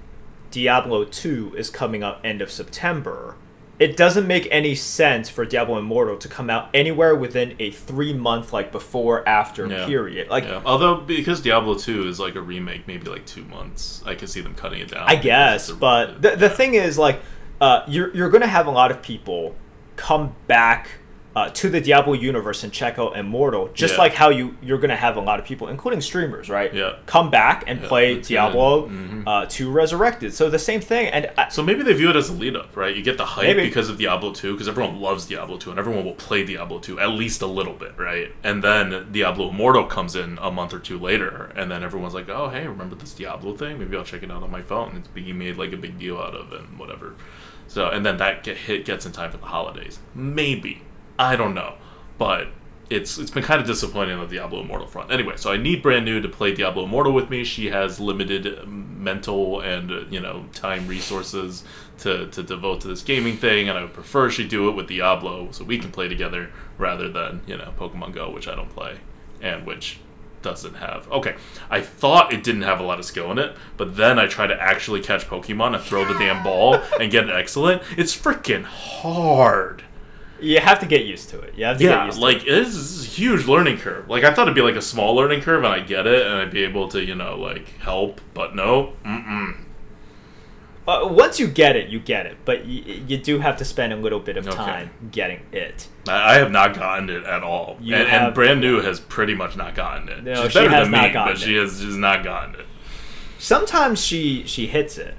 Diablo 2 is coming out end of September, it doesn't make any sense for Diablo Immortal to come out anywhere within a 3-month, like, before-after period. Like, although because Diablo 2 is like a remake, maybe like 2 months, I could see them cutting it down. I guess, but the thing is, like, you're going to have a lot of people come back to the Diablo universe and check out Immortal, just like how you're going to have a lot of people, including streamers, right? Yeah. Come back and play Diablo 2 Resurrected. So the same thing. And so maybe they view it as a lead up, right? You get the hype because of Diablo 2, because everyone loves Diablo 2, and everyone will play Diablo 2 at least a little bit, right? And then Diablo Immortal comes in a month or two later, and then everyone's like, oh, hey, remember this Diablo thing? Maybe I'll check it out on my phone. It's being made like a big deal out of and whatever. So, and then that gets in time for the holidays. Maybe. I don't know, but it's been kind of disappointing on the Diablo Immortal front. Anyway, so I need Brand New to play Diablo Immortal with me. She has limited mental and time resources to devote to this gaming thing, and I would prefer she do it with Diablo so we can play together rather than Pokemon Go, which I don't play and which doesn't have. Okay, I thought it didn't have a lot of skill in it, but then I tried to actually catch Pokemon and throw the damn ball and get it excellent. It's freaking hard. You have to get used to it. You have to get used to it. This is a huge learning curve. Like, I thought it'd be like a small learning curve, and I get it, and I'd be able to, help, but no. Once you get it, you get it. But you do have to spend a little bit of time getting it. I have not gotten it at all. And Brand New has pretty much not gotten it. No, she's better than me, but she has just not gotten it. Sometimes she hits it,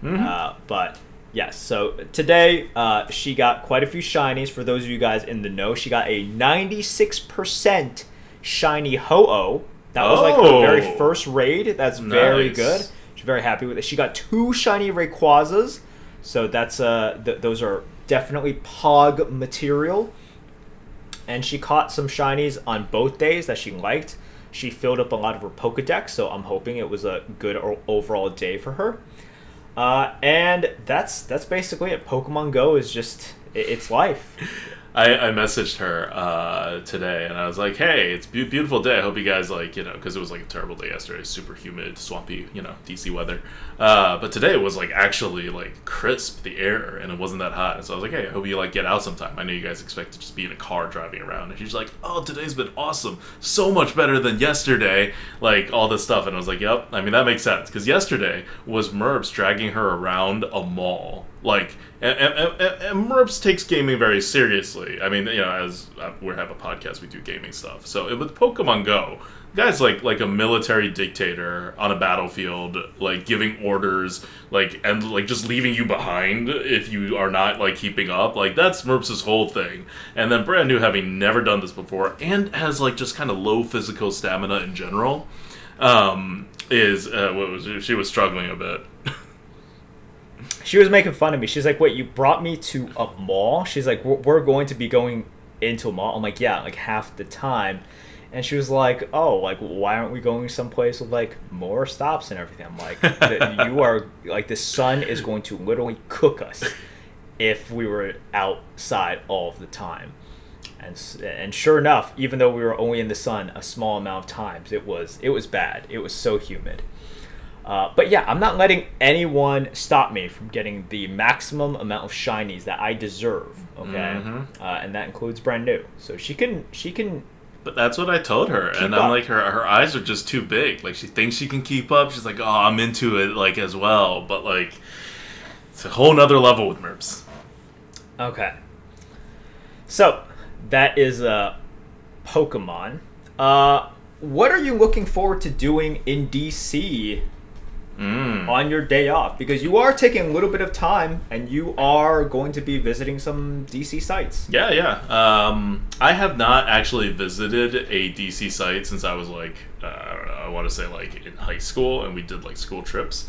but... Yes, so today she got quite a few shinies. For those of you guys in the know, she got a 96% shiny Ho-Oh. That was like her very first raid. That's very good. She's very happy with it. She got 2 shiny Rayquazas, so that's those are definitely Pog material. And she caught some shinies on both days that she liked. She filled up a lot of her Pokedex, so I'm hoping it was a good overall day for her. And that's basically it. Pokemon Go is just, it's life. I messaged her today, and I was like, hey, it's a beautiful day. I hope you guys, because it was like a terrible day yesterday. Super humid, swampy, DC weather. But today it was actually crisp, the air, and it wasn't that hot. And so I was like, hey, I hope you get out sometime. I know you guys expect to just be in a car driving around. And she's like, oh, today's been awesome. So much better than yesterday. All this stuff. And I was like, yep, I mean, that makes sense. Because yesterday was Merbs dragging her around a mall. And Merbs takes gaming very seriously. I mean, as we have a podcast, we do gaming stuff. So with Pokemon Go, the guy's like a military dictator on a battlefield, giving orders, and just leaving you behind if you are not keeping up. That's Merbs' whole thing. And then Brand New, having never done this before, and has just kind of low physical stamina in general, she was struggling a bit. She was making fun of me. She's like, wait, you brought me to a mall? She's like, we're going to be going into a mall. I'm like, yeah, half the time. And she was like, "Oh, like why aren't we going someplace with like more stops and everything?" I'm like, "You are like the sun is going to literally cook us if we were outside all of the time." And sure enough, even though we were only in the sun a small amount of times, it was bad. It was so humid. But yeah, I'm not letting anyone stop me from getting the maximum amount of shinies that I deserve. Okay, and that includes brand new. So she can. But that's what I told her, and I'm like, her eyes are just too big. Like, she thinks she can keep up. She's like, oh, I'm into it, like, as well. But, like, it's a whole nother level with Merps. Okay. So, that is Pokemon. What are you looking forward to doing in DC on your day off? Because you are taking a little bit of time, and you are going to be visiting some DC sites. Yeah. I have not actually visited a DC site since I was like, I don't know, I want to say like in high school, and we did like school trips.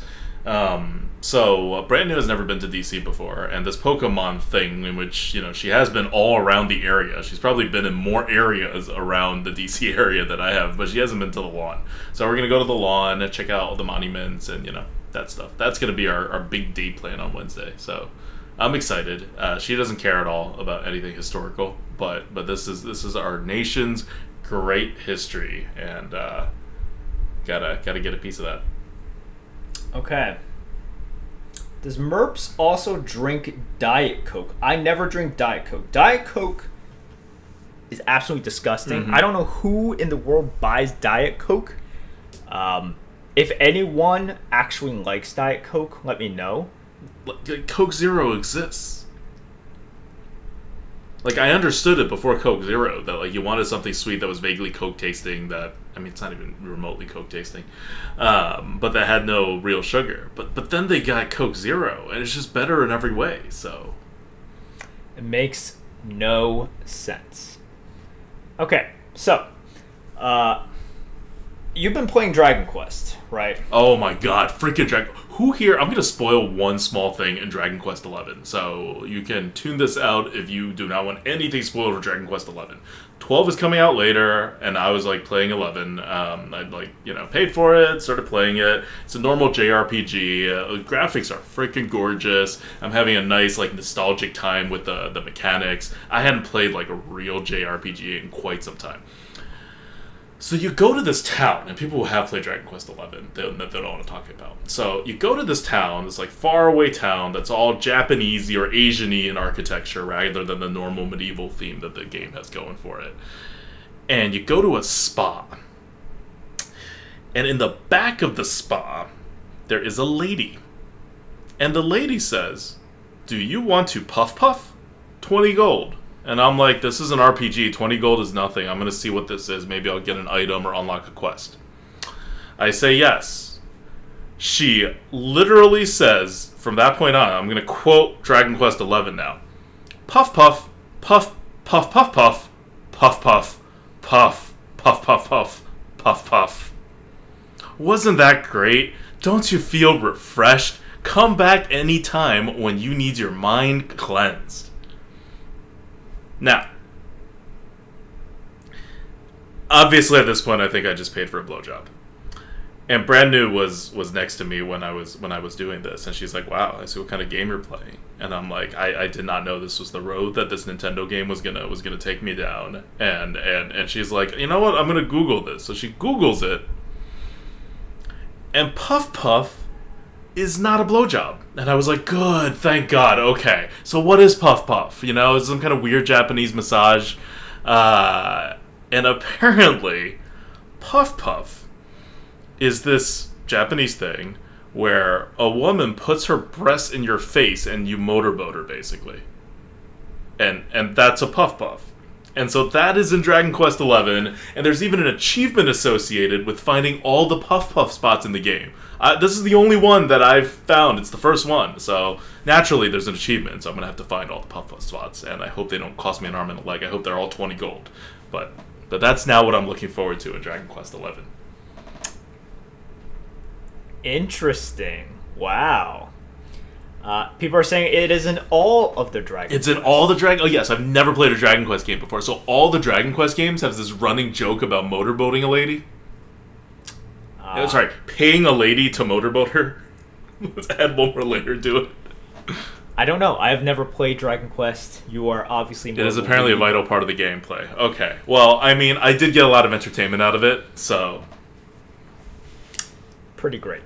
So Brand New has never been to DC before, and this Pokemon thing in which, you know, she has been all around the area. She's probably been in more areas around the DC area than I have, but she hasn't been to the lawn. So we're going to go to the lawn and check out all the monuments and, you know, that stuff. That's going to be our big day plan on Wednesday. So I'm excited. She doesn't care at all about anything historical, but this is our nation's great history, and gotta get a piece of that. Okay. Does Merps also drink Diet Coke? I never drink Diet Coke. Diet Coke is absolutely disgusting. I don't know who in the world buys Diet Coke. If anyone actually likes Diet Coke, let me know. Coke Zero exists. Like, I understood it before Coke Zero, that, like, you wanted something sweet that was vaguely Coke tasting, that, I mean, it's not even remotely Coke tasting, but that had no real sugar. But then they got Coke Zero, and it's just better in every way, so. It makes no sense. Okay, so, you've been playing Dragon Quest, right? Oh my god, freaking Dragon... Who here... I'm going to spoil one small thing in Dragon Quest XI, so you can tune this out if you do not want anything spoiled for Dragon Quest XI. 12 is coming out later, and I was, like, playing 11. I'd, like, you know, paid for it, started playing it. It's a normal JRPG. Graphics are freaking gorgeous. I'm having a nice, like, nostalgic time with the mechanics. I hadn't played, like, a real JRPG in quite some time. So you go to this town, and people who have played Dragon Quest XI, they don't know what I'm talking about. So you go to this town, this like faraway town that's all Japanese-y or Asian-y in architecture rather than the normal medieval theme that the game has going for it. And you go to a spa. And in the back of the spa, there is a lady. And the lady says, "Do you want to puff puff? 20 gold. And I'm like, this is an RPG, 20 gold is nothing. I'm going to see what this is. Maybe I'll get an item or unlock a quest. I say yes. She literally says, from that point on, I'm going to quote Dragon Quest XI now. Puff, puff, puff, puff, puff, puff, puff, puff, puff, puff, puff, puff, puff, puff. Wasn't that great? Don't you feel refreshed? Come back anytime when you need your mind cleansed. Now, obviously at this point, I think I just paid for a blowjob. And Brand New was next to me when I was doing this, and she's like, "Wow, I see what kind of game you're playing." And I'm like, I did not know this was the road that this Nintendo game was gonna take me down. And she's like, "You know what? I'm gonna Google this." So she Googles it, and Puff Puff is not a blowjob. And I was like, good, thank God, okay. So what is Puff Puff? You know, it's some kind of weird Japanese massage. And apparently, Puff Puff is this Japanese thing where a woman puts her breasts in your face and you motorboat her, basically. And that's a Puff Puff. And so that is in Dragon Quest XI, and there's even an achievement associated with finding all the Puff Puff spots in the game. This is the only one that I've found. It's the first one, so naturally there's an achievement, so I'm going to have to find all the Puff Puff spots, and I hope they don't cost me an arm and a leg. I hope they're all 20 gold. But that's now what I'm looking forward to in Dragon Quest XI. Interesting. Wow. People are saying it is in all of the Dragon It's Quest. in all the Dragon... Oh, yes, I've never played a Dragon Quest game before. So all the Dragon Quest games have this running joke about motorboating a lady. Sorry, paying a lady to motorboat her. Let's add one more layer to it. I don't know. I have never played Dragon Quest. You are obviously more It is apparently a vital part of the gameplay. Okay. Well, I mean, I did get a lot of entertainment out of it, so... Pretty great.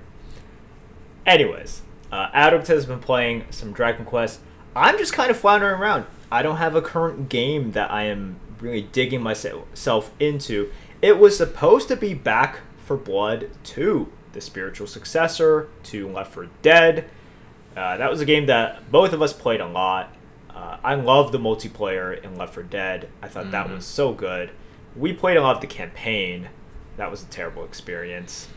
Anyways, Addict has been playing some Dragon Quest. I'm just kind of floundering around. I don't have a current game that I am really digging myself into. It was supposed to be Back 4 Blood 2, the spiritual successor to Left 4 Dead. That was a game that both of us played a lot. I love the multiplayer in Left 4 Dead. I thought that was so good. We played a lot of the campaign. That was a terrible experience.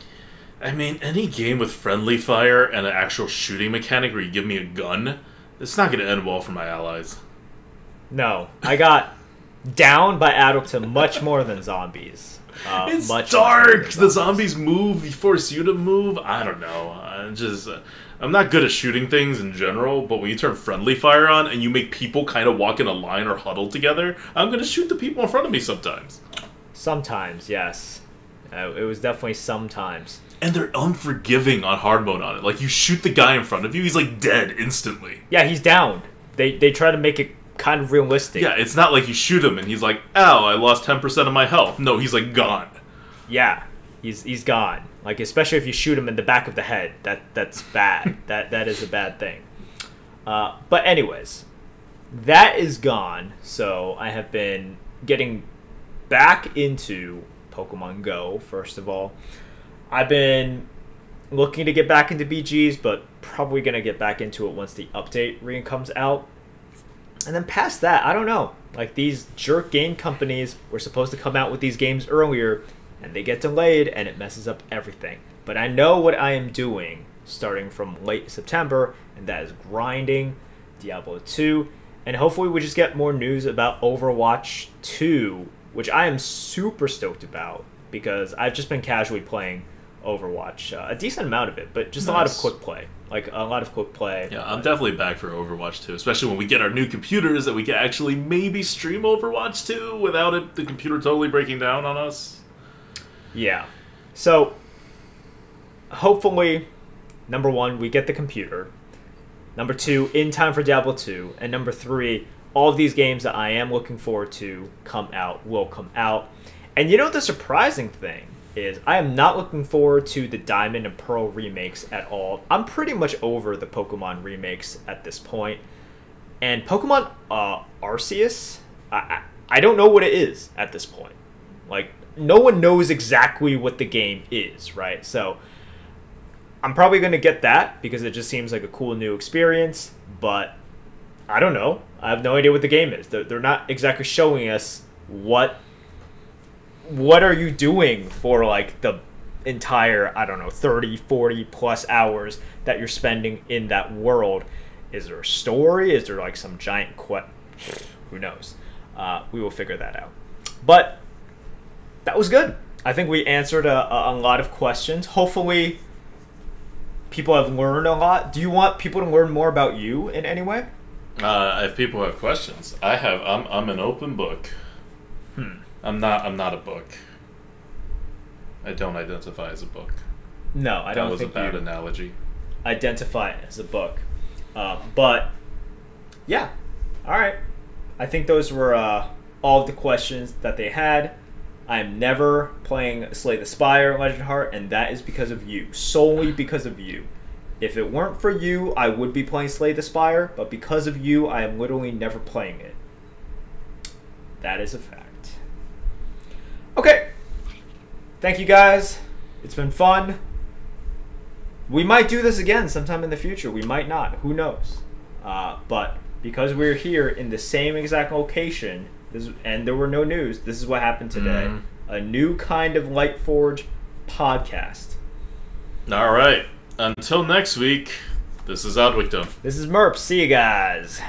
I mean, any game with friendly fire and an actual shooting mechanic where you give me a gun, it's not going to end well for my allies. No, I got downed by Addict much more than zombies. It's much dark! The zombies move, they force you to move. I don't know. I'm not good at shooting things in general, but when you turn friendly fire on and you make people kind of walk in a line or huddle together, I'm going to shoot the people in front of me sometimes. Sometimes, yes. It was definitely sometimes. And they're unforgiving on hard mode on it. Like, you shoot the guy in front of you, he's like dead instantly. Yeah, he's downed. They try to make it kind of realistic. Yeah, it's not like you shoot him and he's like, ow, I lost 10% of my health. No, he's like gone. Yeah, he's gone. Like, especially if you shoot him in the back of the head. That's bad. that is a bad thing. But anyways, that is gone. So I have been getting back into Pokmon Go, first of all. I've been looking to get back into BGs, but probably going to get back into it once the update comes out. And then past that, I don't know. Like, these jerk game companies were supposed to come out with these games earlier, and they get delayed, and it messes up everything. But I know what I am doing starting from late September, and that is grinding Diablo 2. And hopefully we just get more news about Overwatch 2, which I am super stoked about, because I've just been casually playing Overwatch, a decent amount of it, but just a lot of quick play. Like, a lot of quick play. Yeah, I'm definitely back for Overwatch 2, especially when we get our new computers that we can actually maybe stream Overwatch 2 without the computer totally breaking down on us. Yeah. So, hopefully, number 1, we get the computer. Number 2, in time for Diablo 2. And number 3, all of these games that I am looking forward to will come out. And you know what the surprising thing is? I am not looking forward to the Diamond and Pearl remakes at all. I'm pretty much over the Pokemon remakes at this point. And Pokemon Arceus, I don't know what it is at this point. Like, no one knows exactly what the game is, right? So I'm probably going to get that because it just seems like a cool new experience. But I don't know. I have no idea what the game is. They're not exactly showing us what are you doing for, like, the entire, I don't know, 30, 40 plus hours that you're spending in that world. Is there a story? Is there, like, some giant who knows? We will figure that out. But that was good. I think we answered a lot of questions. Hopefully people have learned a lot. Do you want people to learn more about you in any way? If people have questions, I'm an open book. I'm not a book. I don't identify as a book. No, I don't think that was a bad analogy. Identify as a book. But, yeah. Alright. I think those were all of the questions that they had. I am never playing Slay the Spire Legend Heart, and that is because of you. Solely because of you. If it weren't for you, I would be playing Slay the Spire, but because of you, I am literally never playing it. That is a fact. Okay. Thank you, guys. It's been fun. We might do this again sometime in the future. We might not. Who knows? But because we're here in the same exact location, and there were no news, this is what happened today. A new kind of Lightforge podcast. All right. Until next week, this is Oddwickedom. This is Merp. See you guys.